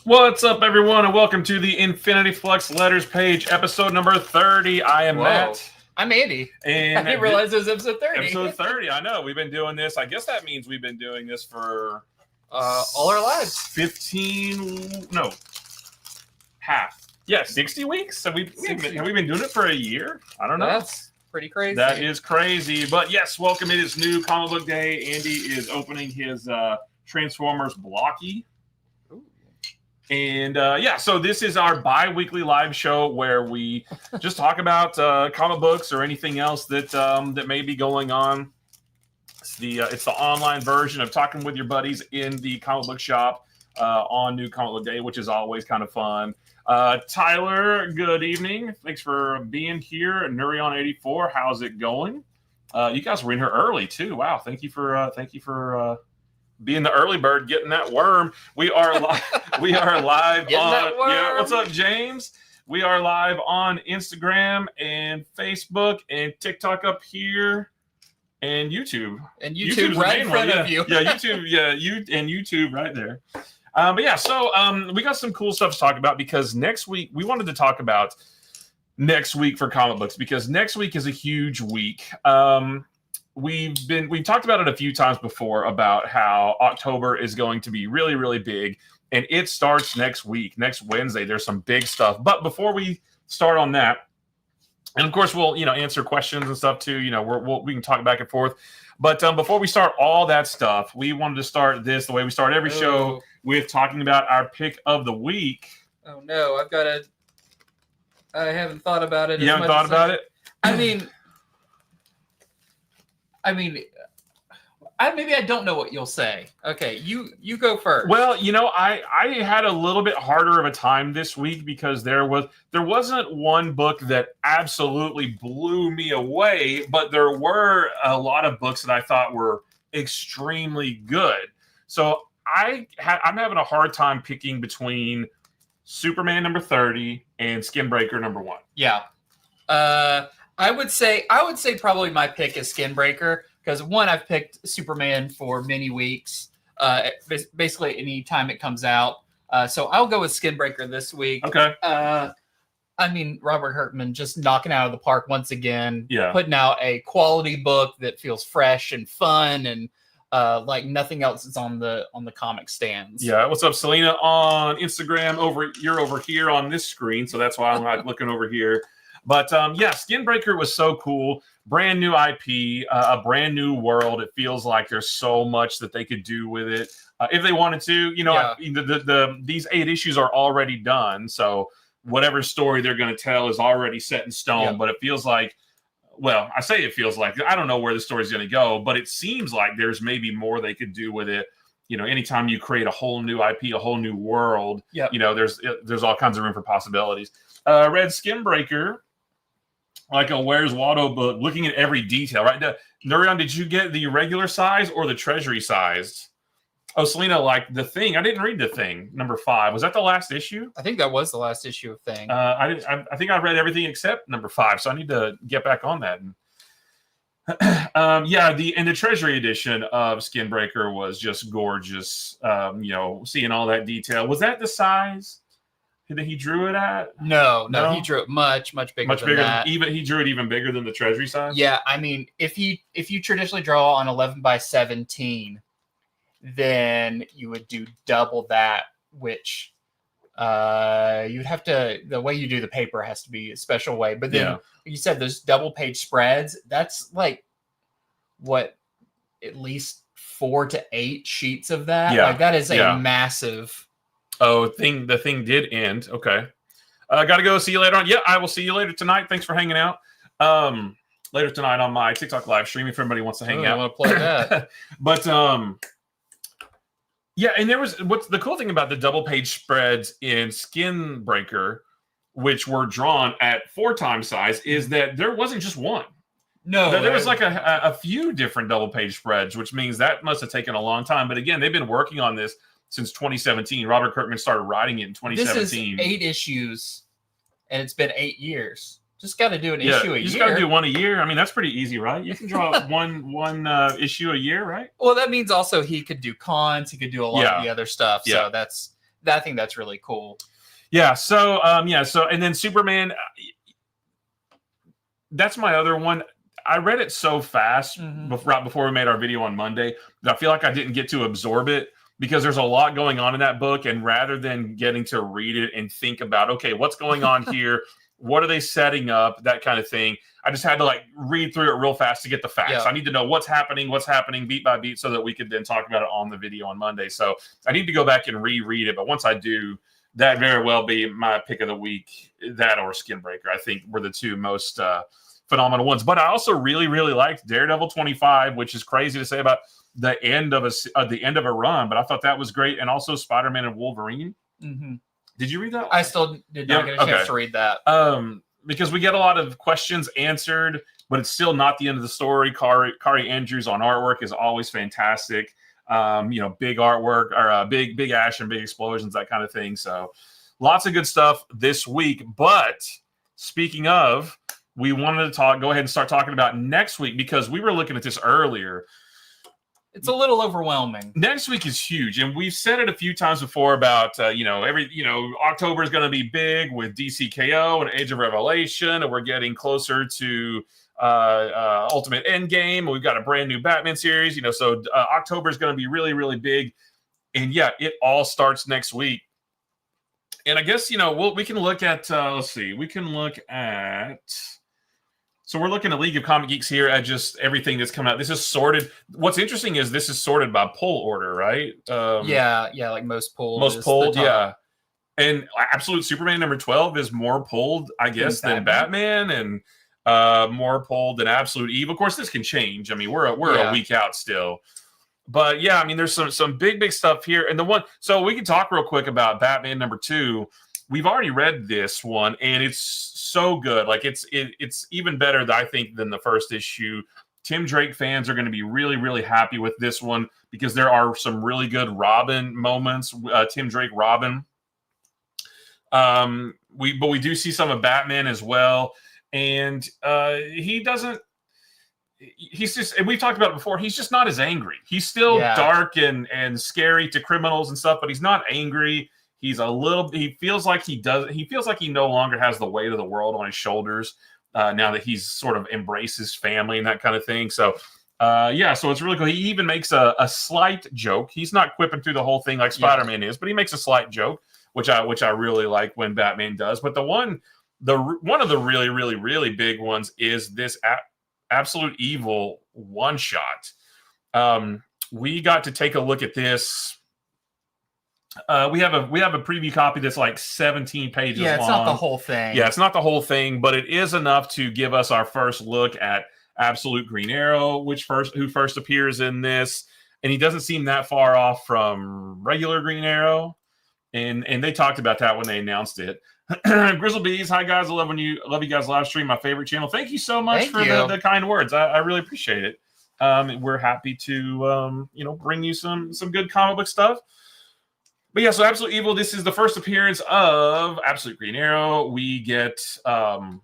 What's up, everyone, and welcome to the Infinity Flux Letters page, episode number 30. I am Matt. I'm Andy. And I didn't realize it was episode 30. Episode 30, I know. We've been doing this. I guess that means we've been doing this for... all our lives. 15... No. Half. Yeah, 60 weeks? Have we been doing it for a year? I don't know. That's pretty crazy. That is crazy. But yes, welcome. It is new comic book day. Andy is opening his Transformers Blocky. And so this is our bi-weekly live show where we just talk about comic books or anything else that that may be going on. It's the online version of talking with your buddies in the comic book shop on New Comic Book Day, which is always kind of fun. Tyler, good evening. Thanks for being here. Nurion84, how's it going? You guys were in here early too. Wow, thank you for being the early bird, getting that worm. We are live. We are live on. Yeah, what's up, James? We are live on Instagram and Facebook and TikTok up here, and YouTube. And YouTube right in front of you. Yeah, YouTube. Yeah, YouTube right there. So we got some cool stuff to talk about because next week we wanted to talk about next week for comic books because next week is a huge week. We've talked about it a few times before about how October is going to be really, really big, and it starts next week, next Wednesday. There's some big stuff. But before we start on that, and of course we'll answer questions and stuff too. We can talk back and forth. But before we start all that stuff, we wanted to start this the way we start every show with talking about our pick of the week. Oh no, I haven't thought about it. You haven't thought about it? Maybe I don't know what you'll say. Okay, you go first. Well, I had a little bit harder of a time this week because there wasn't one book that absolutely blew me away, but there were a lot of books that I thought were extremely good. So I'm having a hard time picking between Superman number 30 and Skinbreaker number 1. Yeah. I would say probably my pick is Skinbreaker because one, I've picked Superman for many weeks, basically any time it comes out. So I'll go with Skinbreaker this week. Okay. Robert Kirkman just knocking out of the park once again. Yeah. Putting out a quality book that feels fresh and fun and like nothing else is on the comic stands. Yeah. What's up, Selena on Instagram? You're over here on this screen, so that's why I'm not looking over here. But Skinbreaker was so cool. Brand new IP, a brand new world. It feels like there's so much that they could do with it if they wanted to. These 8 issues are already done, so whatever story they're going to tell is already set in stone. Yeah. But it feels like, well, I say it feels like, I don't know where the story's going to go, but it seems like there's maybe more they could do with it. Anytime you create a whole new IP, a whole new world, there's all kinds of room for possibilities. Read Skinbreaker. Like a Where's Waldo book, looking at every detail, right? Nurion, did you get the regular size or the treasury sized? Oh, Selena, like The Thing. I didn't read The Thing, number 5. Was that the last issue? I think that was the last issue of Thing. I think I read everything except number 5, so I need to get back on that. The treasury edition of Skinbreaker was just gorgeous. Seeing all that detail. Was that the size that he drew it at? No, he drew it much bigger than that. He drew it even bigger than the treasury size. Yeah, if you traditionally draw on 11 by 17, then you would do double that, which you'd have to. The way you do the paper has to be a special way. But then you said those double page spreads. That's like what, at least 4 to 8 sheets of that. Yeah, like that is a massive. Oh, the thing did end. Okay. Got to go. See you later on. Yeah, I will see you later tonight. Thanks for hanging out. Later tonight on my TikTok live stream if everybody wants to hang out. I want to play that. But, and what's the cool thing about the double page spreads in Skinbreaker, which were drawn at 4 times size, is that there wasn't just one. No. There was like a few different double page spreads, which means that must have taken a long time. But again, they've been working on this since 2017. Robert Kirkman started writing it in 2017. This is 8 issues, and it's been 8 years. Just got to do an issue a year. You just got to do one a year. I mean, that's pretty easy, right? You can draw one issue a year, right? Well, that means also he could do cons. He could do a lot of the other stuff. Yeah. So I think that's really cool. Yeah. So and then Superman. That's my other one. I read it so fast right before we made our video on Monday that I feel like I didn't get to absorb it because there's a lot going on in that book. And rather than getting to read it and think about, okay, what's going on here? What are they setting up? That kind of thing. I just had to like read through it real fast to get the facts. Yeah. I need to know what's happening beat by beat so that we could then talk about it on the video on Monday. So I need to go back and reread it. But once I do, that very well be my pick of the week. That or Skinbreaker, I think, were the two most phenomenal ones. But I also really, really liked Daredevil 25, which is crazy to say about the end of a run, but I thought that was great. And also Spider-Man and Wolverine. Mm-hmm. Did you read that one? I still did not get a chance to read that. Because we get a lot of questions answered, but it's still not the end of the story. Kari Andrews on artwork is always fantastic. Big artwork or big action, big explosions, that kind of thing. So lots of good stuff this week. But speaking of, we wanted to go ahead and start talking about next week because we were looking at this earlier. It's a little overwhelming. Next week is huge, and we've said it a few times before about October is going to be big with DCKO and Age of Revelation, and we're getting closer to Ultimate Endgame. We've got a brand new Batman series, so October is going to be really, really big, and yeah, it all starts next week. And I guess we can look at So we're looking at League of Comic Geeks here at just everything that's coming out. This is sorted. What's interesting is this is sorted by pull order, right? Yeah, like most pulled. Most pulled, yeah. And Absolute Superman number 12 is more pulled, I guess, than Batman, and more pulled than Absolute Eve. Of course, this can change. I mean, we're a week out still. But yeah, I mean, there's some big stuff here. And so we can talk real quick about Batman number 2. We've already read this one, and it's so good. Like it's even better, I think, than the first issue. Tim Drake fans are going to be really, really happy with this one because there are some really good Robin moments. Tim Drake Robin. We do see some of Batman as well, and he doesn't. He's just, and we've talked about it before. He's just not as angry. He's still dark and scary to criminals and stuff, but he's not angry. He feels like he no longer has the weight of the world on his shoulders now that he's sort of embraced his family and that kind of thing. So, so it's really cool. He even makes a slight joke. He's not quipping through the whole thing like Spider-Man is, but he makes a slight joke, which I really like when Batman does. But one of the really, really, really big ones is this Absolute Evil one-shot. We got to take a look at this. We have a preview copy that's like 17 pages long. Yeah, it's not the whole thing. Yeah, it's not the whole thing, but it is enough to give us our first look at Absolute Green Arrow, who first appears in this, and he doesn't seem that far off from regular Green Arrow, and they talked about that when they announced it. Grizzle Bees, hi guys, I love you guys live stream, my favorite channel. Thank you so much for the kind words. I really appreciate it. We're happy to bring you some good comic book stuff. But yeah, so Absolute Evil, this is the first appearance of Absolute Green Arrow. We get, I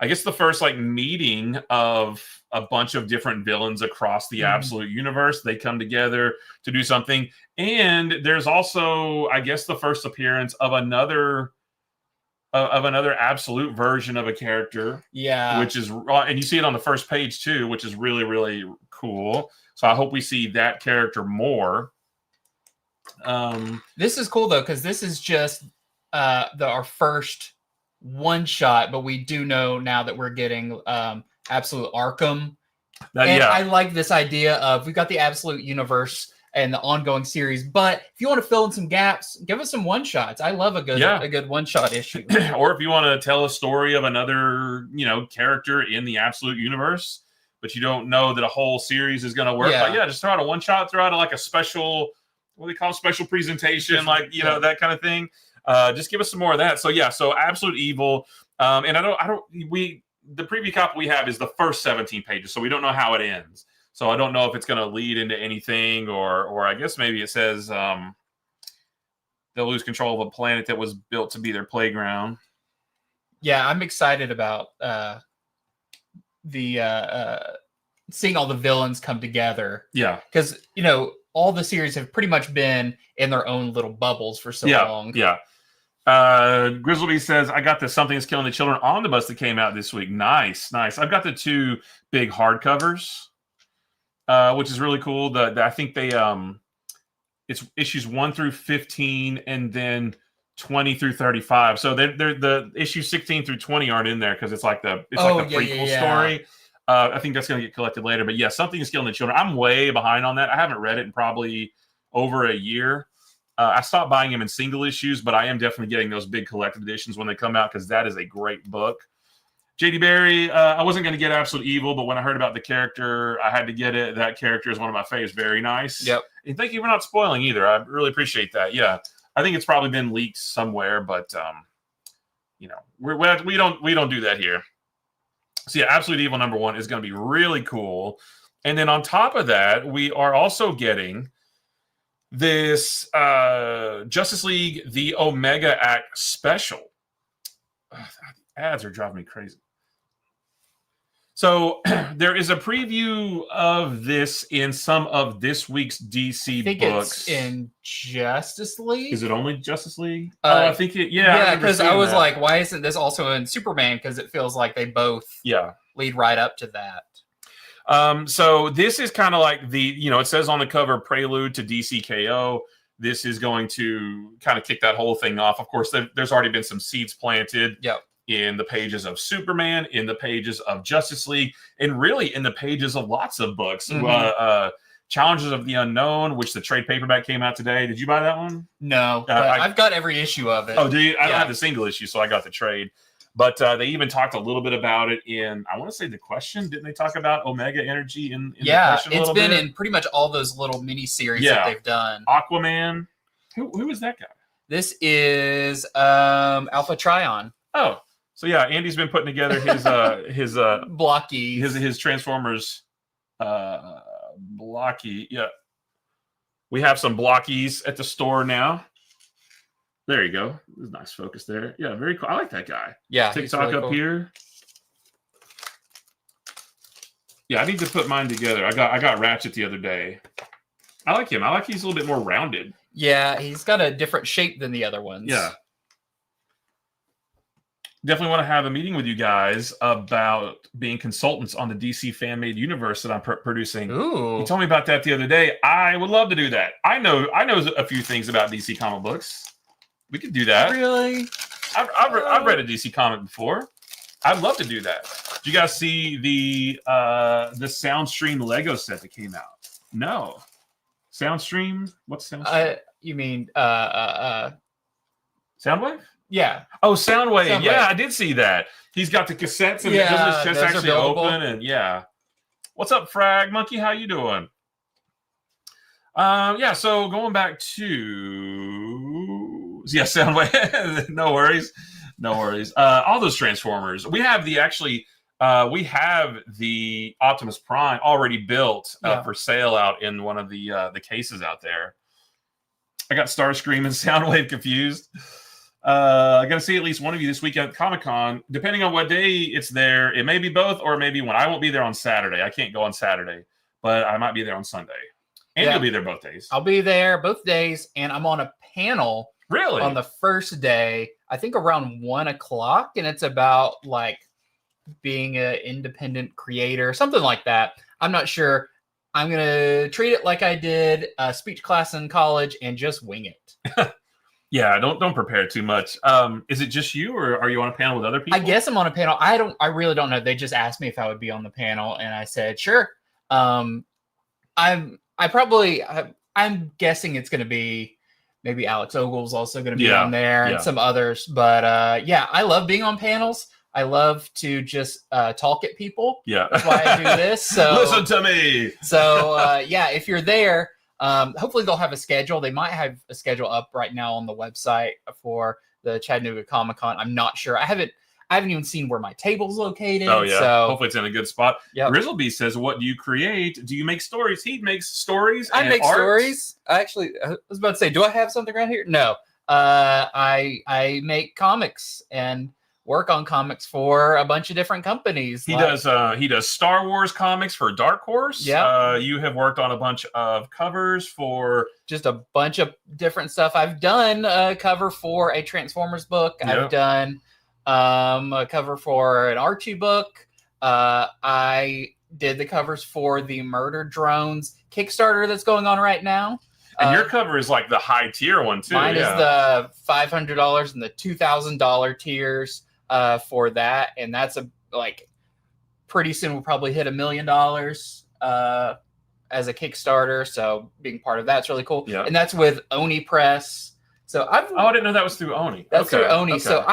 guess, the first meeting of a bunch of different villains across the Absolute universe. They come together to do something. And there's also, I guess, the first appearance of another Absolute version of a character. Yeah. Which is, and you see it on the first page too, which is really, really cool. So I hope we see that character more. This is cool though, because this is just our first one shot, but we do know now that we're getting Absolute Arkham. I like this idea of we've got the Absolute universe and the ongoing series, but if you want to fill in some gaps, give us some one shots. I love a good one shot issue. Or if you want to tell a story of another character in the Absolute universe, but you don't know that a whole series is going to work. Yeah. Just throw out a one shot, throw out a special. What do they call special presentation, that kind of thing. Just give us some more of that. So Absolute Evil. And the preview copy we have is the first 17 pages, so we don't know how it ends. So I don't know if it's going to lead into anything, or I guess maybe it says they'll lose control of a planet that was built to be their playground. Yeah, I'm excited about seeing all the villains come together. Yeah, because all the series have pretty much been in their own little bubbles for so long. Yeah. Grizzleby says, I got the Something's Killing the Children omnibus that came out this week. Nice. I've got the 2 big hardcovers, which is really cool. I think they it's issues 1 through 15 and then 20 through 35. So they're the issues 16 through 20 aren't in there because it's like the prequel story. I think that's going to get collected later. But yeah, Something's Killing the Children. I'm way behind on that. I haven't read it in probably over a year. I stopped buying them in single issues, but I am definitely getting those big collected editions when they come out because that is a great book. JD Barry, I wasn't going to get Absolute Evil, but when I heard about the character, I had to get it. That character is one of my faves. Very nice. Yep. And thank you for not spoiling either. I really appreciate that. Yeah, I think it's probably been leaked somewhere, but we don't do that here. So yeah, Absolute Evil #1 is going to be really cool. And then on top of that, we are also getting this Justice League The Omega Act special. Ads are driving me crazy. So there is a preview of this in some of this week's DC I think books. it's in Justice League. Is it only Justice League? I think it. Yeah, because I was like, why isn't this also in Superman? Because it feels like they both lead right up to that. So this is kind of like it says on the cover, prelude to DCKO. This is going to kind of kick that whole thing off. Of course, there's already been some seeds planted. Yep. In the pages of Superman, in the pages of Justice League, and really in the pages of lots of books. Mm-hmm. Challenges of the Unknown, which the trade paperback came out today. Did you buy that one? No, but I've got every issue of it. Oh, do you? I don't have the single issue, so I got the trade. But they even talked a little bit about it in, I want to say, The Question. Didn't they talk about Omega Energy in The Question a little bit? It's been in pretty much all those little mini-series that they've done. Aquaman. Who is that guy? This is Alpha Trion. Oh. So yeah, Andy's been putting together his blocky, his Transformers blocky. Yeah, we have some blockies at the store now. There you go. There's a nice focus there. Yeah, very cool. I like that guy. Yeah, TikTok really up cool. Here. Yeah, I need to put mine together. I got Ratchet the other day. I like him. I like he's a little bit more rounded. Yeah, he's got a different shape than the other ones. Yeah. Definitely want to have a meeting with you guys about being consultants on the DC fan-made universe that I'm producing. Ooh. You told me about that the other day. I would love to do that. I know a few things about DC comic books. We could do that. Really? I've read a DC comic before. I'd love to do that. Did you guys see the Soundstream Lego set that came out? No. Soundstream? What's Soundstream? You mean Soundwave? Yeah. Oh, Soundwave. Yeah, I did see that. He's got the cassettes and his chest actually open. And yeah. What's up, Frag Monkey? How you doing? So going back to Soundwave. No worries. All those Transformers. We have the Optimus Prime already built for sale out in one of the cases out there. I got Starscream and Soundwave confused. I'm going to see at least one of you this weekend at Comic-Con. Depending on what day it's there, it may be both or maybe one. I won't be there on Saturday. I can't go on Saturday, but I might be there on Sunday. And you'll be there both days. I'll be there both days, and I'm on a panel on the first day, I think around 1:00, and it's about like being an independent creator, something like that. I'm not sure. I'm going to treat it like I did a speech class in college and just wing it. Yeah, don't prepare too much. Is it just you, or are you on a panel with other people? I guess I'm on a panel. I really don't know. They just asked me if I would be on the panel, and I said sure. I'm guessing it's going to be maybe Alex Ogle's also going to be on there and some others. But I love being on panels. I love to just talk at people. Yeah, that's why I do this. So listen to me. So if you're there. Hopefully they'll have a schedule. They might have a schedule up right now on the website for the Chattanooga Comic-Con. I'm not sure. I haven't even seen where my table's located. Oh yeah. So hopefully it's in a good spot. Yep. Grizzleby says, "What do you create? Do you make stories?" He makes stories. I make stories. I was about to say, do I have something around here? No. I make comics, and work on comics for a bunch of different companies. He does Star Wars comics for Dark Horse. Yeah. You have worked on a bunch of covers for just a bunch of different stuff. I've done a cover for a Transformers book. Yeah. I've done a cover for an Archie book. I did the covers for the Murder Drones Kickstarter that's going on right now. And your cover is like the high tier one too. Mine is the $500 and the $2,000 tiers for that, and that's pretty soon we'll probably hit $1 million as a Kickstarter. So being part of that's really cool. Yeah. And that's with Oni Press. So I didn't know that was through Oni. That's through Oni. Okay. So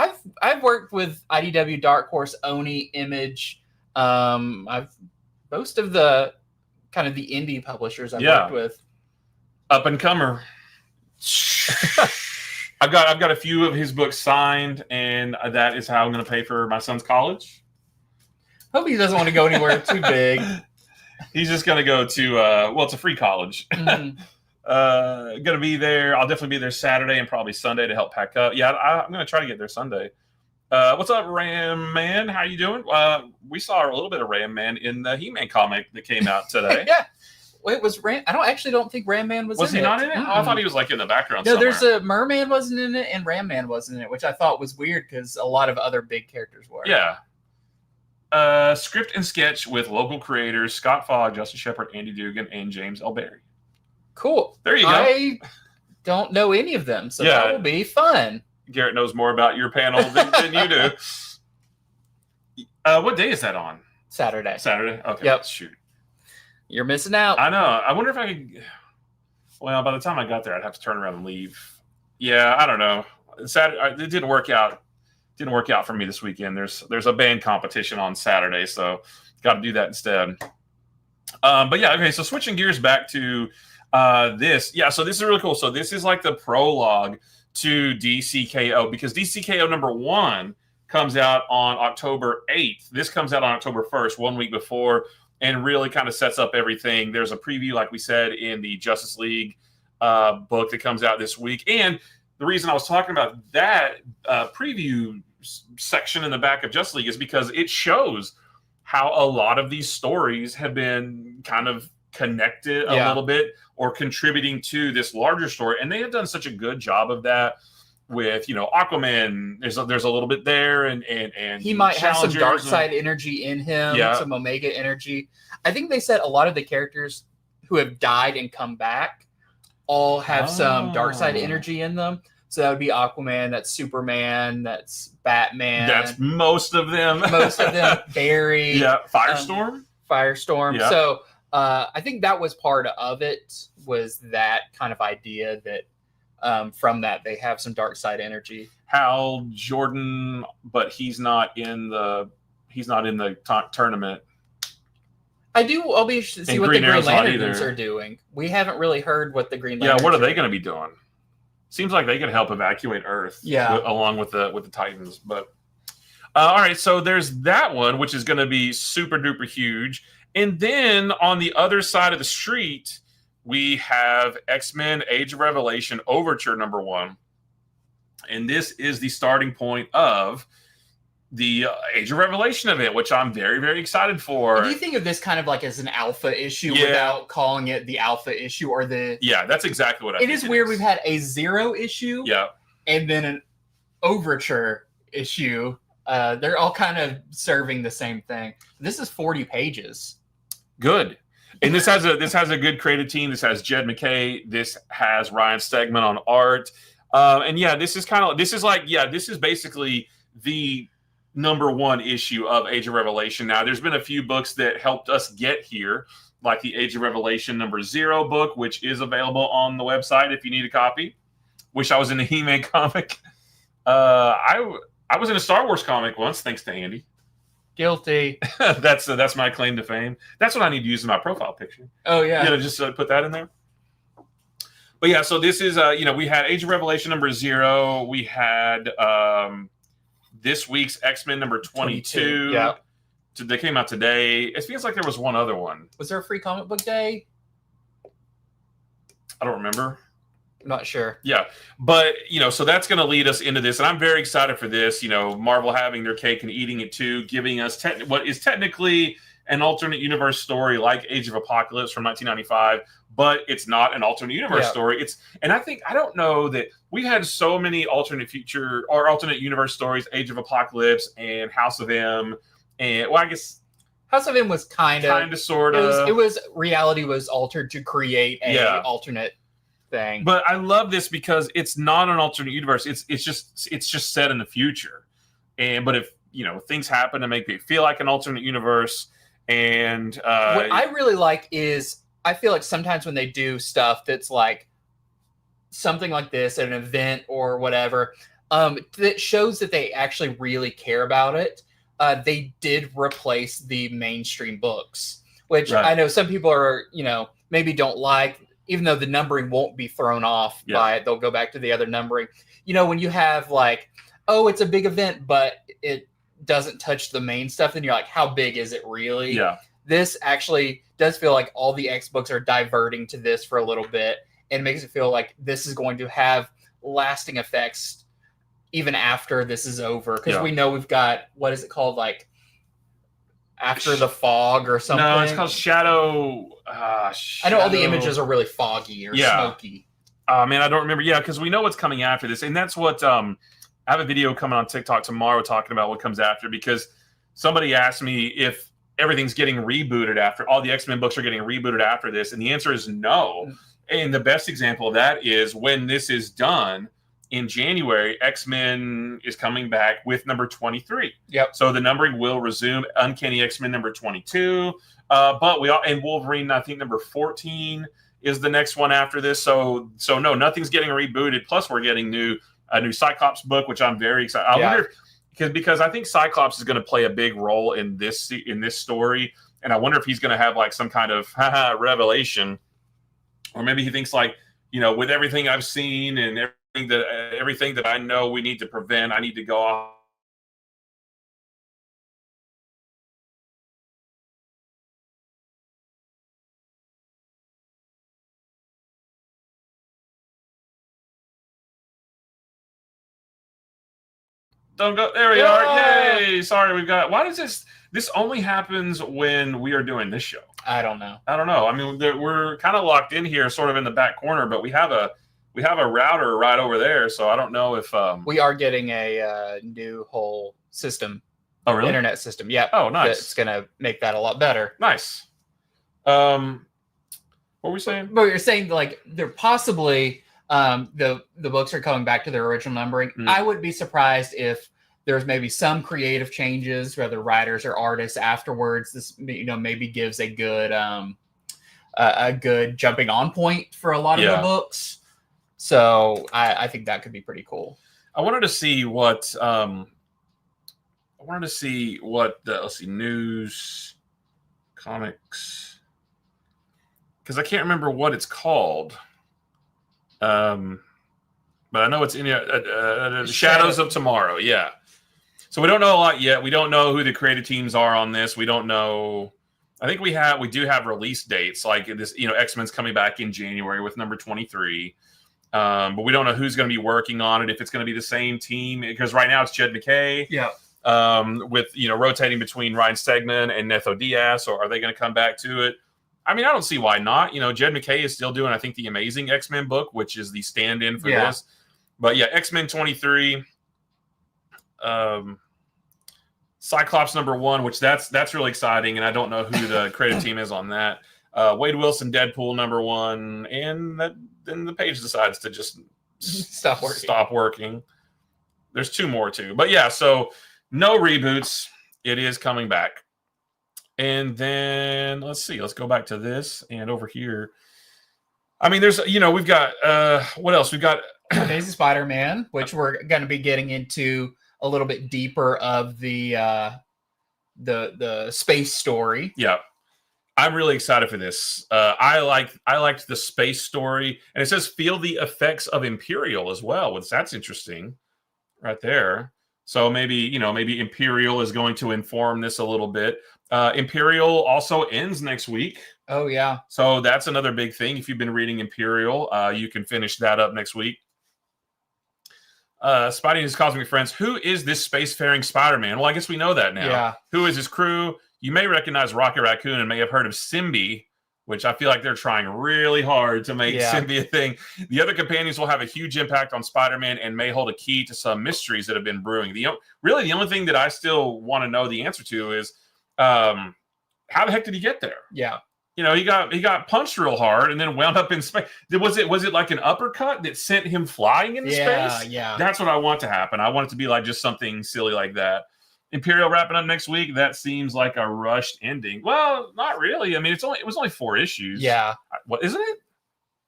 I've worked with IDW, Dark Horse, Oni, Image. I've most of the kind of the indie publishers I've worked with. Up and comer. I've got a few of his books signed, and that is how I'm going to pay for my son's college. Hope he doesn't want to go anywhere too big. He's just going to go to it's a free college. Mm-hmm. Going to be there. I'll definitely be there Saturday and probably Sunday to help pack up. Yeah, I'm going to try to get there Sunday. What's up, Ram Man? How you doing? We saw a little bit of Ram Man in the He-Man comic that came out today. Yeah. Wait, was Ram? I don't think Ram Man was in it. Was he not in it? Oh, I thought he was like in the background. No, somewhere. there's a Merman wasn't in it, and Ram Man wasn't in it, which I thought was weird because a lot of other big characters were. Yeah. Script and sketch with local creators Scott Fogg, Justin Shepard, Andy Dugan, and James L. Berry. Cool. There you go. I don't know any of them, so that will be fun. Garrett knows more about your panel than you do. What day is that on? Saturday. Okay. Yep. Shoot. You're missing out. I know. I wonder if I could. Well, by the time I got there, I'd have to turn around and leave. Yeah, I don't know. Saturday, it didn't work out. Didn't work out for me this weekend. There's a band competition on Saturday, so got to do that instead. But yeah, okay. So switching gears back to this. Yeah, so this is really cool. So this is like the prologue to DCKO because DCKO #1 comes out on October 8th. This comes out on October 1st, 1 week before. And really kind of sets up everything. There's a preview, like we said, in the Justice League book that comes out this week. And the reason I was talking about that preview section in the back of Justice League is because it shows how a lot of these stories have been kind of connected a little bit or contributing to this larger story. And they have done such a good job of that. With Aquaman, there's a little bit there, and he might have some dark side energy in him, some Omega energy. I think they said a lot of the characters who have died and come back all have some dark side energy in them. So that would be Aquaman, that's Superman, that's Batman, that's most of them. Barry, Firestorm. Yeah. So I think that was part of it. Was that kind of idea that. From that, they have some dark side energy. Hal Jordan, but he's not in the tournament. I'll be interested to see what the Green Lanterns are doing. We haven't really heard what the Green Lanterns. Yeah, what are they going to be doing? Seems like they could help evacuate Earth. Yeah, along with the Titans. But all right, so there's that one, which is going to be super duper huge, and then on the other side of the street. We have X-Men Age of Revelation Overture #1. And this is the starting point of the Age of Revelation event, which I'm very, very excited for. Do you think of this kind of like as an alpha issue without calling it the alpha issue or the... Yeah, that's exactly what I think it is. Weird. We've had a 0 issue and then an Overture issue. They're all kind of serving the same thing. This is 40 pages. Good. And this has a good creative team. This has Jed McKay. This has Ryan Stegman on art. And this is basically the #1 issue of Age of Revelation. Now, there's been a few books that helped us get here, like the Age of Revelation #0 book, which is available on the website if you need a copy. Wish I was in a He-Man comic. I was in a Star Wars comic once, thanks to Andy. Guilty. That's my claim to fame. That's what I need to use in my profile picture. Oh yeah. Just put that in there. But yeah, so this is we had Age of Revelation #0. We had this week's X-Men #22. Yeah. They came out today. It feels like there was one other one. Was there a free comic book day? I don't remember. I'm not sure. Yeah, but so that's going to lead us into this, and I'm very excited for this. Marvel having their cake and eating it too, giving us what is technically an alternate universe story like Age of Apocalypse from 1995, but it's not an alternate universe story. And I don't know that we had so many alternate future or alternate universe stories, Age of Apocalypse and House of M, and I guess House of M was kind of sort of. It was reality was altered to create a alternate thing. But I love this because it's not an alternate universe. It's just set in the future. But if things happen to make it feel like an alternate universe, and what I really like is I feel like sometimes when they do stuff that's like something like this, an event or whatever, that shows that they actually really care about it. They did replace the mainstream books, which I know some people are, maybe don't like, even though the numbering won't be thrown off by it. They'll go back to the other numbering. When you have like, oh, it's a big event, but it doesn't touch the main stuff, then you're like, how big is it really? Yeah. This actually does feel like all the X books are diverting to this for a little bit, and makes it feel like this is going to have lasting effects even after this is over. Because we know we've got, what is it called? Like After the Fog or something? No, it's called Shadow. I know all the images are really foggy or smoky. Man, I don't remember. Yeah, because we know what's coming after this. And that's what I have a video coming on TikTok tomorrow talking about what comes after, because somebody asked me if everything's getting rebooted after all the X-Men books are getting rebooted after this. And the answer is no. And the best example of that is when this is done in January, X-Men is coming back with number 23. Yep. So the numbering will resume. Uncanny X-Men number 22. And Wolverine, I think number 14 is the next one after this. So no, nothing's getting rebooted. Plus we're getting a new Cyclops book, which I'm very excited. I wonder because I think Cyclops is going to play a big role in this story, and I wonder if he's going to have like some kind of revelation, or maybe he thinks like, with everything I've seen and everything that I know we need to prevent, I need to go off. Don't go. There we are. Yay! Sorry, why does this only happens when we are doing this show? I don't know. I mean, we're kind of locked in here, sort of in the back corner, but we have a router right over there, so I don't know if we are getting a new whole system. Oh, really? Internet system. Yeah. Oh, nice. It's gonna make that a lot better. Nice. What were we saying? But you're saying like they're possibly the books are coming back to their original numbering. I wouldn't be surprised if there's maybe some creative changes, whether writers or artists afterwards. This maybe gives a good jumping on point for a lot of the books. So I think that could be pretty cool. I wanted to see what let's see, news, comics, because I can't remember what it's called. But I know it's in Shadows of Tomorrow. Yeah. So we don't know a lot yet. We don't know who the creative teams are on this. We don't know. I think we do have release dates, like this. X-Men's coming back in January with number 23. But we don't know who's going to be working on it. If it's going to be the same team, because right now it's Jed McKay. Yeah. With rotating between Ryan Stegman and Netho Diaz, or are they going to come back to it? I mean, I don't see why not. Jed McKay is still doing, I think, the Amazing X-Men book, which is the stand-in for this. But yeah, X-Men 23, Cyclops number 1, which that's really exciting, and I don't know who the creative team is on that. Wade Wilson Deadpool number 1, and then the page decides to just stop working. There's 2 more too, but yeah. So no reboots. It is coming back. And then let's see. Let's go back to this and over here. I mean, there's we've got what else? We've got Days of Spider-Man, which we're going to be getting into a little bit deeper of the space story. Yeah, I'm really excited for this. I liked the space story, and it says feel the effects of Imperial as well, which that's interesting, right there. So maybe Imperial is going to inform this a little bit. Imperial also ends next week. Oh yeah. So that's another big thing. If you've been reading Imperial, you can finish that up next week. Spidey and his cosmic friends. Who is this spacefaring Spider-Man? Well, I guess we know that now. Yeah. Who is his crew? You may recognize Rocket Raccoon and may have heard of Symbi, which I feel like they're trying really hard to make Symbi a thing. The other companions will have a huge impact on Spider-Man and may hold a key to some mysteries that have been brewing. Really, the only thing that I still want to know the answer to is how the heck did he get there? Yeah. You know, he got punched real hard and then wound up in space. Was it like an uppercut that sent him flying into space? Yeah. That's what I want to happen. I want it to be like just something silly like that. Imperial wrapping up next week. That seems like a rushed ending. Well, not really. I mean, it was only 4 issues. Yeah. What isn't it?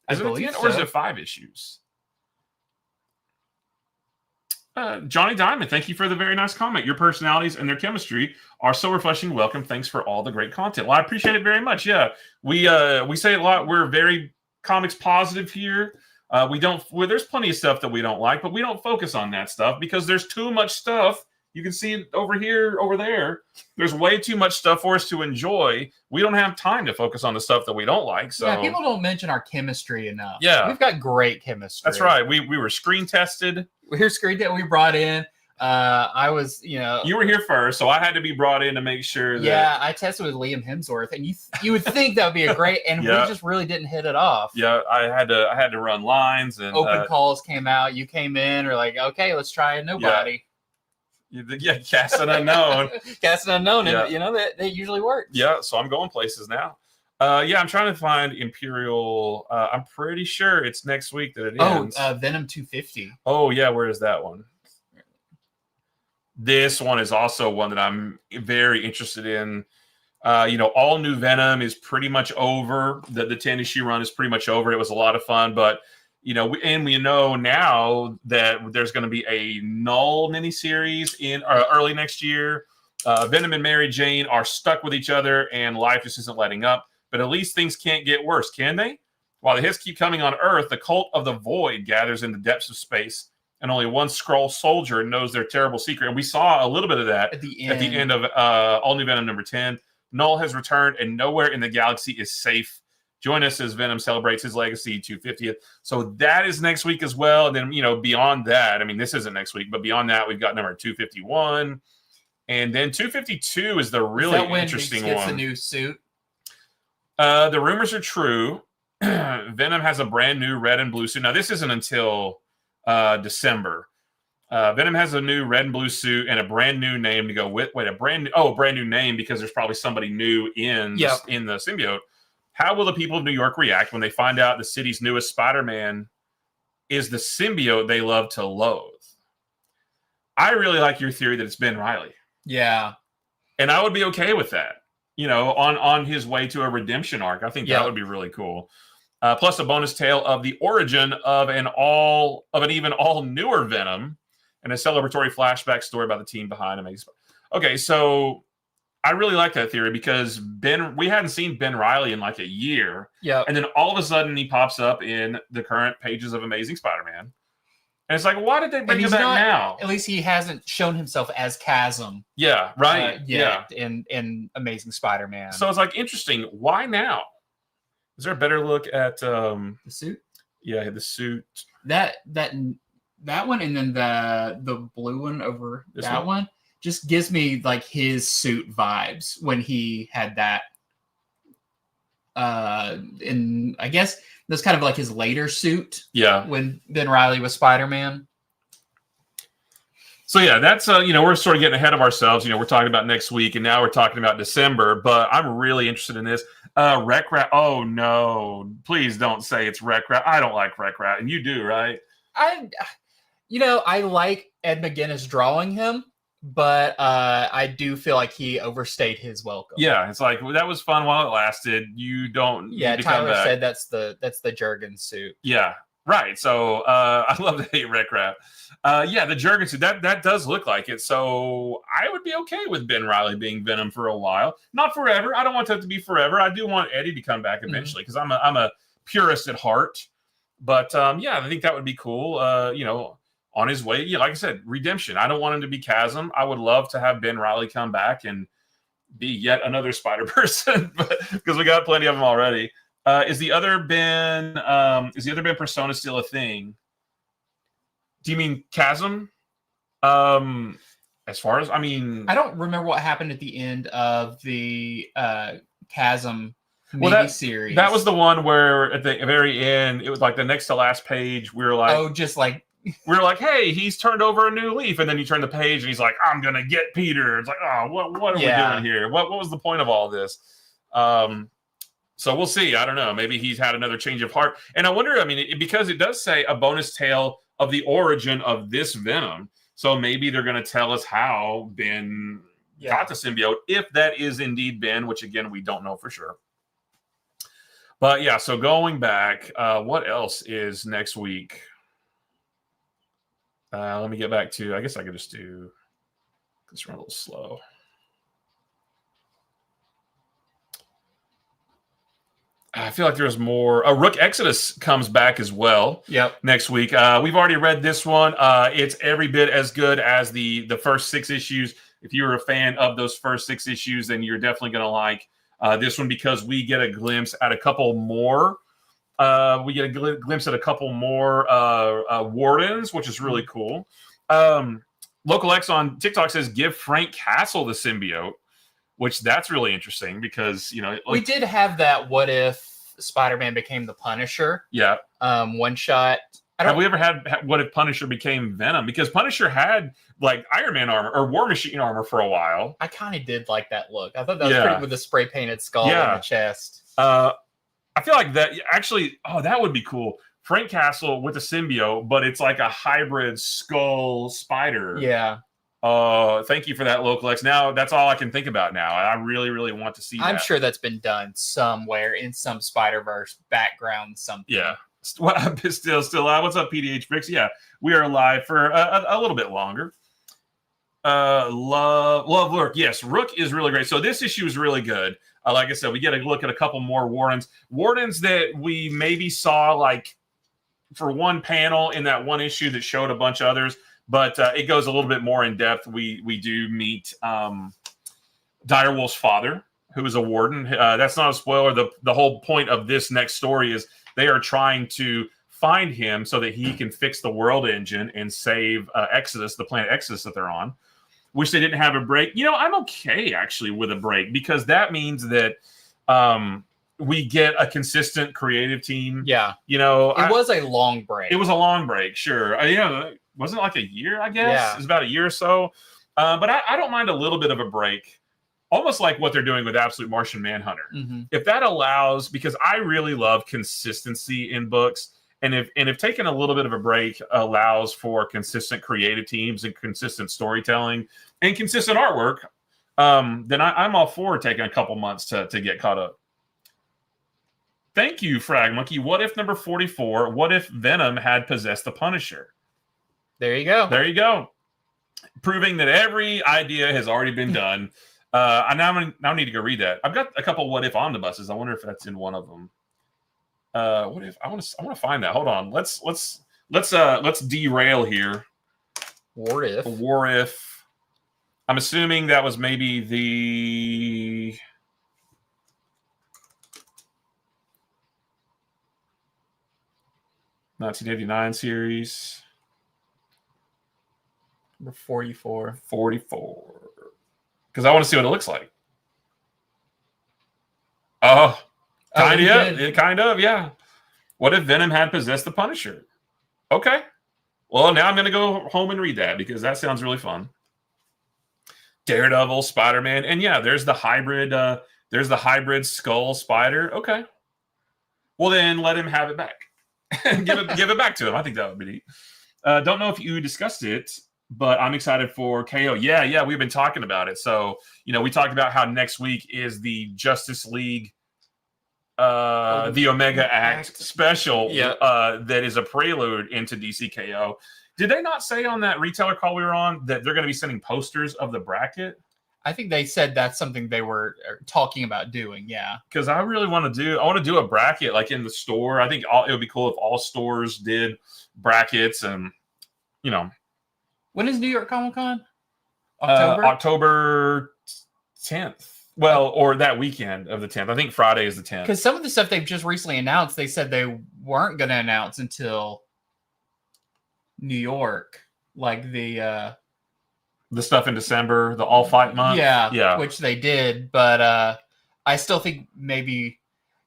I believe so. Or is it 5 issues? Johnny Diamond, thank you for the very nice comment. Your personalities and their chemistry are so refreshing. Welcome. Thanks for all the great content. Well, I appreciate it very much. Yeah, we say a lot. We're very comics positive here. There's plenty of stuff that we don't like, but we don't focus on that stuff because there's too much stuff. You can see it over here, over there. There's way too much stuff for us to enjoy. We don't have time to focus on the stuff that we don't like. So yeah, people don't mention our chemistry enough. Yeah, we've got great chemistry. That's right. We were screen tested. We're screen that we brought in. I was, you were here first, so I had to be brought in to make sure that. Yeah, I tested with Liam Hemsworth, and you would think that would be a great, and we just really didn't hit it off. Yeah, I had to run lines and open calls came out. You came in, or like, okay, let's try a nobody. Yeah, cast an unknown. Cast an unknown, and that usually works. Yeah, so I'm going places now. I'm trying to find Imperial. I'm pretty sure it's next week that it ends. Venom 250. Oh, yeah, where is that one? This one is also one that I'm very interested in. All New Venom is pretty much over. The 10-issue run is pretty much over. It was a lot of fun, but we know now that there's going to be a Null miniseries in early next year. Venom and Mary Jane are stuck with each other, and life just isn't letting up. But at least things can't get worse, can they? While the hits keep coming on Earth, the cult of the Void gathers in the depths of space, and only one Skrull soldier knows their terrible secret. And we saw a little bit of that at the end of All New Venom number 10. Null has returned, and nowhere in the galaxy is safe. Join us as Venom celebrates his legacy 250th. So that is next week as well. And then, beyond that, I mean, this isn't next week, but beyond that, we've got number 251. And then 252 is the really interesting one. Gets a new suit. The rumors are true. Venom has a brand new red and blue suit. Now, this isn't until December. Venom has a new red and blue suit and a brand new name to go with. Wait, a brand new name because there's probably somebody new in the symbiote. How will the people of New York react when they find out the city's newest Spider-Man is the symbiote they love to loathe? I really like your theory that it's Ben Reilly. Yeah. And I would be okay with that. On his way to a redemption arc. I think that would be really cool. Plus a bonus tale of the origin of an even all newer Venom and a celebratory flashback story about the team behind him. Okay, so I really like that theory because we hadn't seen Ben Reilly in like a year. Yeah. And then all of a sudden he pops up in the current pages of Amazing Spider-Man. And it's like, why did they bring him back now? At least he hasn't shown himself as Chasm. Yeah, right. In Amazing Spider-Man. So it's like, interesting. Why now? Is there a better look at the suit? Yeah, the suit. That one, and then the blue one over that one just gives me like his suit vibes when he had that. And I guess that's kind of like his later suit. Yeah. When Ben Reilly was Spider-Man. So yeah, that's we're sort of getting ahead of ourselves. We're talking about next week, and now we're talking about December. But I'm really interested in this. Wreck Rat. Oh no! Please don't say it's Wreck Rat. I don't like Wreck Rat, and you do, right? I like Ed McGuinness drawing him, but I do feel like he overstayed his welcome. Yeah, it's like that was fun while it lasted. You don't. Yeah, need to Tyler come back. said that's the Jurgen suit. Yeah, right. So I love to hate Wreck Rat. The Jurgen suit, that does look like it. So I would be okay with Ben Reilly being Venom for a while. Not forever. I don't want that to be forever. I do want Eddie to come back eventually because I'm a purist at heart. But I think that would be cool. On his way, like I said, redemption. I don't want him to be Chasm. I would love to have Ben Reilly come back and be yet another Spider Person, because we got plenty of them already. Is the other Ben Persona still a thing? Do you mean Chasm? As far as I don't remember what happened at the end of the Chasm miniseries. That was the one where at the very end, it was like the next to last page. We were like, we were like, hey, he's turned over a new leaf, and then you turn the page, and he's like, I'm gonna get Peter. It's like, oh, what are we doing here? What was the point of all this? So we'll see. I don't know. Maybe he's had another change of heart, and I wonder. Because it does say a bonus tale of the origin of this Venom. So maybe they're going to tell us how Ben got the symbiote, if that is indeed Ben, which again, we don't know for sure. But yeah, so going back, what else is next week? Let me get back to, I guess I could just do, let's run a little slow. I feel like there's more. Rook Exodus comes back as well. Yep. Next week. We've already read this one. It's every bit as good as the first 6 issues. If you were a fan of those first 6 issues, then you're definitely going to like this one, because we get a glimpse at a couple more. We get a glimpse at a couple more Wardens, which is really cool. Local X on TikTok says, give Frank Castle the symbiote. Which that's really interesting, because we did have that what if Spider-Man became the Punisher? Yeah. One shot. Have we ever had what if Punisher became Venom? Because Punisher had like Iron Man armor or War Machine armor for a while. I kind of did like that look. I thought that was pretty, with the spray painted skull on the chest. I feel like that actually. Oh, that would be cool. Frank Castle with a symbiote, but it's like a hybrid skull spider. Yeah. Thank you for that, Local X. Now that's all I can think about now. I really, really want to see that. I'm sure that's been done somewhere in some Spider-Verse background something. Yeah. Still, what's up, PDH Bricks? Yeah, we are live for a little bit longer. Love Rook. Yes, Rook is really great. So this issue is really good. Like I said, we get a look at a couple more Wardens that we maybe saw like for one panel in that one issue that showed a bunch of others. But it goes a little bit more in depth. We do meet Direwolf's father, who is a warden. That's not a spoiler. The whole point of this next story is they are trying to find him so that he can fix the world engine and save Exodus, the planet Exodus that they're on. Wish they didn't have a break. I'm okay, actually, with a break, because that means that we get a consistent creative team. Yeah. It was a long break. It was a long break, sure. Wasn't it like a year, I guess? Yeah. It was about a year or so. But I don't mind a little bit of a break, almost like what they're doing with Absolute Martian Manhunter. Mm-hmm. If that allows, because I really love consistency in books, and if taking a little bit of a break allows for consistent creative teams and consistent storytelling and consistent artwork, then I'm all for taking a couple months to get caught up. Thank you, Frag Monkey. What if number 44? What if Venom had possessed the Punisher? There you go. There you go. Proving that every idea has already been done. I now need to go read that. I've got a couple what if omnibuses. I wonder if that's in one of them. What if I want to find that? Hold on. Let's derail here. What if? What if? I'm assuming that was maybe the 1989 series. Number 44. 44. Because I want to see what it looks like. Oh, kind of, yeah. What if Venom had possessed the Punisher? Okay. Well, now I'm going to go home and read that, because that sounds really fun. Daredevil, Spider-Man, and yeah, there's the hybrid. There's the hybrid skull spider. Okay. Well, then let him have it back. give it back to him. I think that would be neat. Don't know if you discussed it, but I'm excited for KO. Yeah, we've been talking about it. So, we talked about how next week is the Justice League, the Omega Act special, that is a prelude into DC KO. Did they not say on that retailer call we were on that they're going to be sending posters of the bracket? I think they said that's something they were talking about doing. Yeah, because I really want to do a bracket like in the store. I think it would be cool if all stores did brackets, and When is New York Comic Con? October 10th. Well, or that weekend of the 10th. I think Friday is the 10th. Because some of the stuff they've just recently announced, they said they weren't going to announce until New York, like the stuff in December, the all fight month. Yeah, which they did, but I still think maybe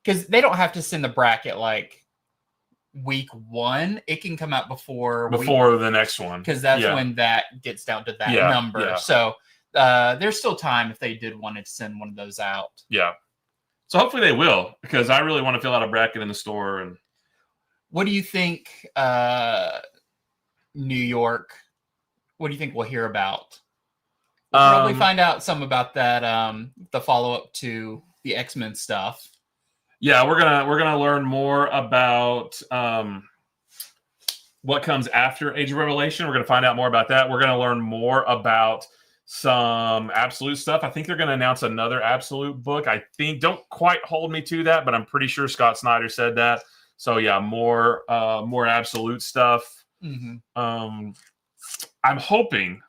because they don't have to send the bracket like week 1. It can come out before the next one, because that's when that gets down to that number. Yeah. So there's still time if they did want to send one of those out. Yeah. So hopefully they will, because I really want to fill out a bracket in the store. And what do you think, New York? What do you think we'll hear about? We'll probably find out some about that, the follow-up to the X-Men stuff. Yeah, we're gonna learn more about what comes after Age of Revelation. We're gonna find out more about that. We're gonna learn more about some Absolute stuff. I think they're gonna announce another Absolute book. I think, don't quite hold me to that, but I'm pretty sure Scott Snyder said that. So yeah, more Absolute stuff. Mm-hmm. I'm hoping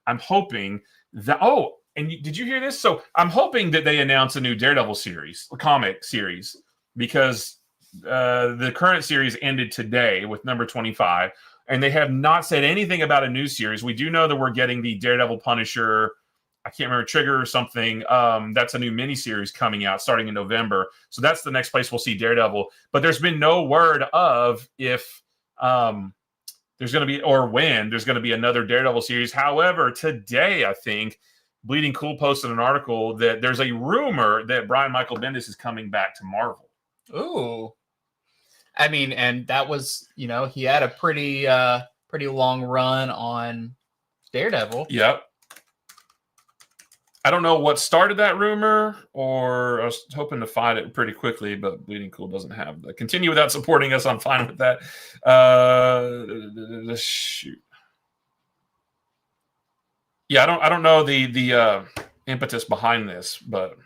that. Oh, and did you hear this? So I'm hoping that they announce a new Daredevil series, a comic series, because the current series ended today with number 25, and they have not said anything about a new series. We do know that we're getting the Daredevil Punisher, I can't remember, Trigger or something. That's a new miniseries coming out starting in November. So that's the next place we'll see Daredevil. But there's been no word of if there's going to be, or when there's going to be another Daredevil series. However, today, I think, Bleeding Cool posted an article that there's a rumor that Brian Michael Bendis is coming back to Marvel. Ooh. I mean, and that was, he had a pretty long run on Daredevil. Yep. I don't know what started that rumor, or I was hoping to find it pretty quickly, but Bleeding Cool doesn't have the continue without supporting us. I'm fine with that. Shoot. Yeah, I don't know the impetus behind this, but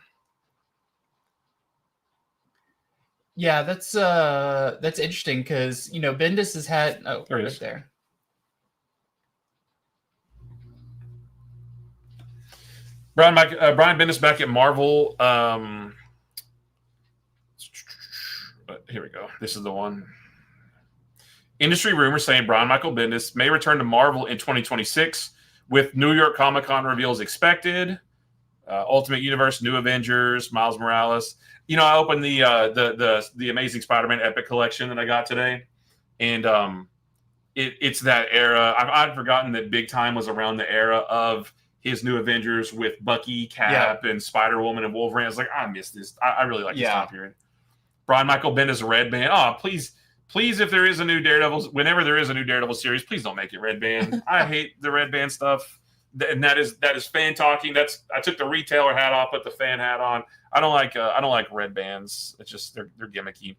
yeah, that's interesting because Bendis has had there he is. There. Brian Bendis back at Marvel. Here we go. This is the one. Industry rumors saying Brian Michael Bendis may return to Marvel in 2026 with New York Comic Con reveals expected. Ultimate Universe, New Avengers, Miles Morales. I opened the Amazing Spider-Man Epic Collection that I got today, and it's that era. I'd forgotten that Big Time was around the era of his New Avengers with Bucky, Cap, and Spider-Woman and Wolverine. I was like, I missed this. I really like this time period. Brian Michael Bendis, Red Band. Oh, please, if there is a new Daredevil, whenever there is a new Daredevil series, please don't make it Red Band. I hate the Red Band stuff. And that is fan talking. I took the retailer hat off, put the fan hat on. I don't like red bands. It's just they're gimmicky.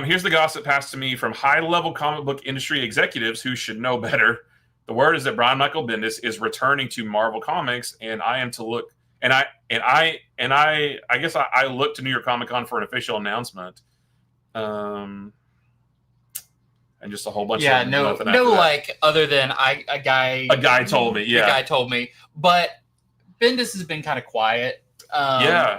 Here's the gossip passed to me from high-level comic book industry executives who should know better. The word is that Brian Michael Bendis is returning to Marvel Comics, and I am to look. And I guess I look to New York Comic Con for an official announcement. And just a whole bunch of no, like other than a guy told me, the guy told me, but Bendis has been kind of quiet,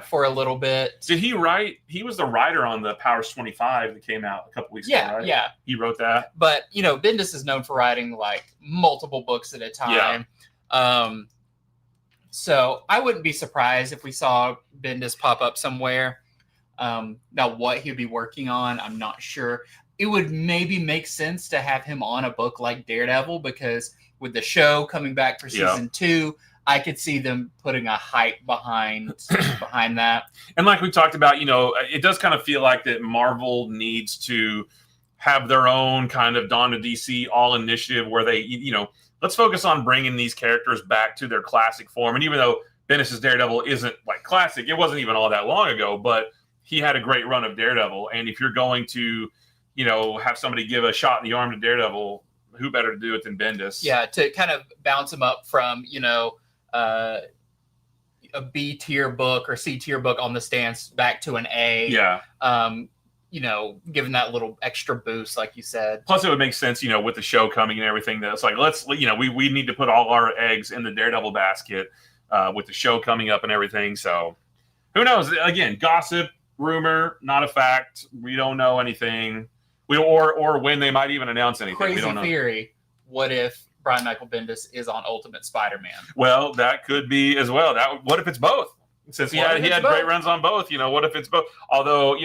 for a little bit. Did he write? He was the writer on the Powers 25 that came out a couple weeks ago, right? Yeah, he wrote that. But Bendis is known for writing like multiple books at a time. Yeah. So I wouldn't be surprised if we saw Bendis pop up somewhere. Now, what he'd be working on, I'm not sure. It would maybe make sense to have him on a book like Daredevil, because with the show coming back for season 2, I could see them putting a hype behind that. And like we talked about, it does kind of feel like that Marvel needs to have their own kind of Dawn of DC all initiative where they, let's focus on bringing these characters back to their classic form. And even though Bendis' Daredevil isn't like classic, it wasn't even all that long ago, but he had a great run of Daredevil. And if you're going to, have somebody give a shot in the arm to Daredevil, who better to do it than Bendis? Yeah, to kind of bounce him up from, a B tier book or C tier book on the stance back to an A. Yeah. Given that little extra boost, like you said. Plus, it would make sense, with the show coming and everything. That it's like, we need to put all our eggs in the Daredevil basket. with the show coming up and everything. So who knows? Again, gossip, rumor, not a fact. We don't know anything. Or when they might even announce anything. Crazy we don't know. theory. What if Brian Michael Bendis is on Ultimate Spider-Man? Well, that could be as well. What if it's both? Since he had great runs on both, what if it's both? Although,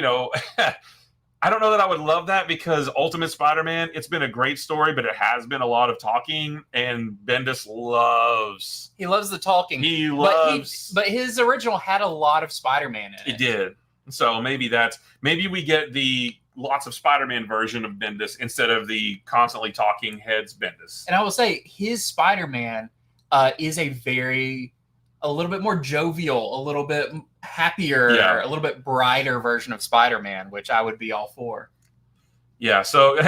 I don't know that I would love that because Ultimate Spider-Man, it's been a great story, but it has been a lot of talking, and Bendis loves. He loves the talking. He loves. But his original had a lot of Spider-Man in it. It did. So maybe we get the lots of Spider-Man version of Bendis instead of the constantly talking heads Bendis. And I will say his Spider-Man is a little bit more jovial, a little bit happier, a little bit brighter version of Spider-Man, which I would be all for. Yeah. So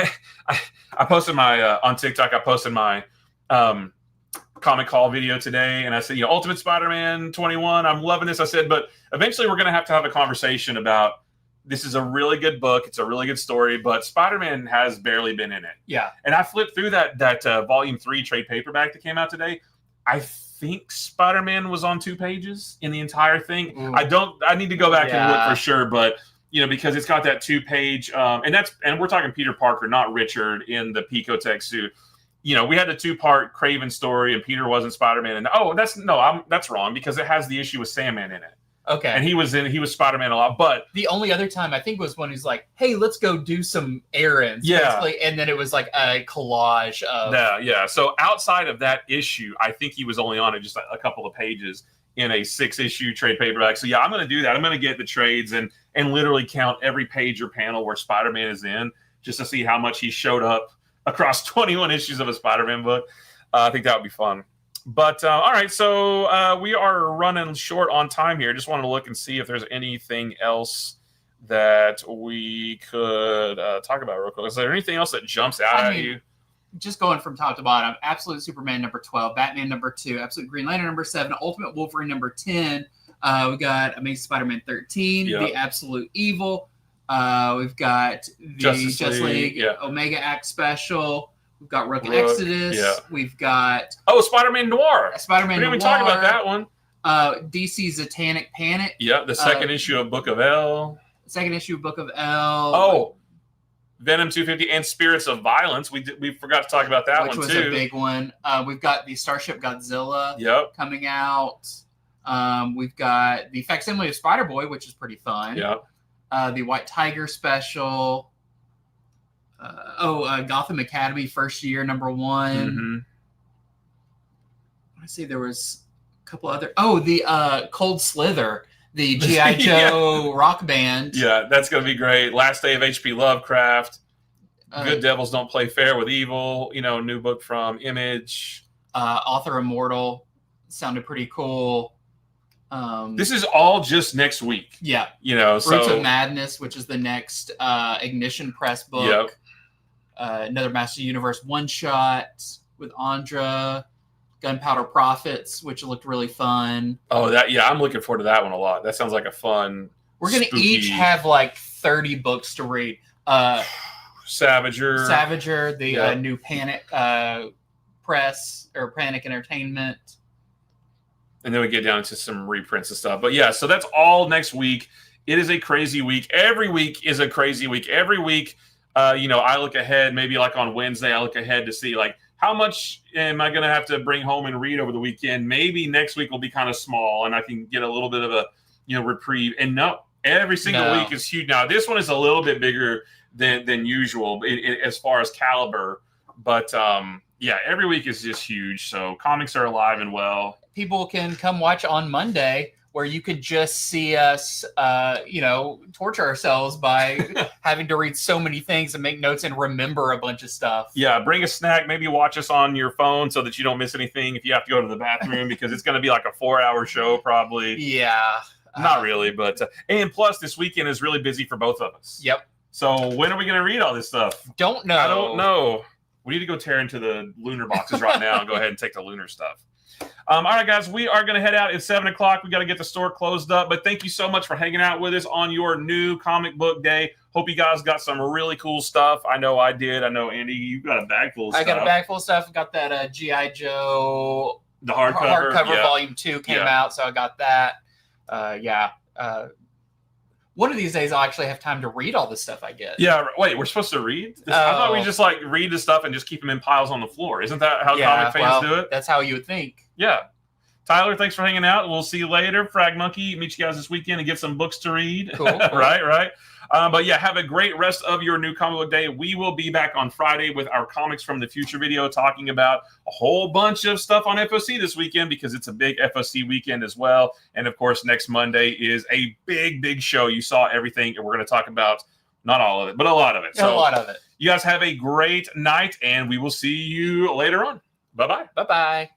I posted my on TikTok. I posted my comic call video today, and I said, Ultimate Spider-Man 21. I'm loving this. I said, but eventually we're going to have a conversation about. This is a really good book. It's a really good story, but Spider-Man has barely been in it. Yeah. And I flipped through that Volume 3 trade paperback that came out today. I think Spider-Man was on 2 pages in the entire thing. Ooh. I need to go back and look for sure, but because it's got that 2-page and we're talking Peter Parker, not Richard in the Picotech suit. We had a 2-part Craven story and Peter wasn't Spider-Man. And that's wrong because it has the issue with Sandman in it. Okay. And he was Spider-Man a lot, but the only other time I think was when he's like, "Hey, let's go do some errands." Yeah. Basically. And then it was like a collage of Yeah. So outside of that issue, I think he was only on it just a couple of pages in a 6-issue trade paperback. So yeah, I'm going to do that. I'm going to get the trades and literally count every page or panel where Spider-Man is in just to see how much he showed up across 21 issues of a Spider-Man book. I think that would be fun. But all right, so we are running short on time here. Just wanted to look and see if there's anything else that we could talk about real quick. Is there anything else that jumps out at you? Just going from top to bottom, Absolute Superman number 12, Batman number 2, Absolute Green Lantern number 7, Ultimate Wolverine number 10. We got Amazing Spider-Man 13, The Absolute Evil. We've got the Justice League Omega Act Special. We've got Rook Exodus. Yeah. We've got Spider-Man Noir. Spider-Man Noir. We didn't even talk about that one. DC Satanic Panic. Yeah, the second issue of Book of L. Second issue of Book of L. Oh, Venom 250 and Spirits of Violence. We forgot to talk about that one too. Which was a big one. We've got the Starship Godzilla coming out. We've got the facsimile of Spider-Boy, which is pretty fun. Yep. The White Tiger special. Gotham Academy first year number 1. Mm-hmm. I see there was a couple other. The Cold Slither, the G.I. Joe rock band. Yeah, that's gonna be great. Last Day of H.P. Lovecraft. Good Devils Don't Play Fair with Evil. New book from Image. Author Immortal sounded pretty cool. This is all just next week. Yeah. Roots of Madness, which is the next Ignition Press book. Yep. Another Master Universe one-shot with Andra. Gunpowder Prophets, which looked really fun. Oh, I'm looking forward to that one a lot. That sounds like a fun. We're going to each have like 30 books to read. Savager, the new Panic Press or Panic Entertainment. And then we get down to some reprints and stuff. But yeah, so that's all next week. It is a crazy week. Every week is a crazy week. Every week, I look ahead, maybe like on Wednesday, I look ahead to see like how much am I going to have to bring home and read over the weekend? Maybe next week will be kind of small and I can get a little bit of a, reprieve. And no, every single week is huge. Now, this one is a little bit bigger than usual as far as caliber. But every week is just huge. So comics are alive and well. People can come watch on Monday where you could just see us, torture ourselves by having to read so many things and make notes and remember a bunch of stuff. Yeah, bring a snack. Maybe watch us on your phone so that you don't miss anything if you have to go to the bathroom because it's going to be like a 4-hour show probably. Yeah. Not really, but and plus this weekend is really busy for both of us. Yep. So when are we going to read all this stuff? Don't know. I don't know. We need to go tear into the lunar boxes right now and go ahead and take the lunar stuff. All right, guys, we are going to head out at 7 o'clock. We got to get the store closed up, but thank you so much for hanging out with us on your new comic book day. Hope you guys got some really cool stuff. I know I did. I know, Andy, you got a bag full of stuff. I got a bag full of stuff. I got that G.I. Joe The hardcover. Hardcover volume 2 came out, so I got that. One of these days I'll actually have time to read all this stuff I get. Yeah, wait, we're supposed to read? I thought we just like read the stuff and just keep them in piles on the floor. Isn't that how comic fans do it? That's how you would think. Yeah. Tyler, thanks for hanging out. We'll see you later. Frag Monkey, meet you guys this weekend and get some books to read. Cool. Right. But yeah, have a great rest of your new comic book day. We will be back on Friday with our Comics from the Future video talking about a whole bunch of stuff on FOC this weekend because it's a big FOC weekend as well. And of course, next Monday is a big show. You saw everything, and we're going to talk about not all of it, but a lot of it. So, a lot of it. You guys have a great night, and we will see you later on. Bye-bye. Bye-bye.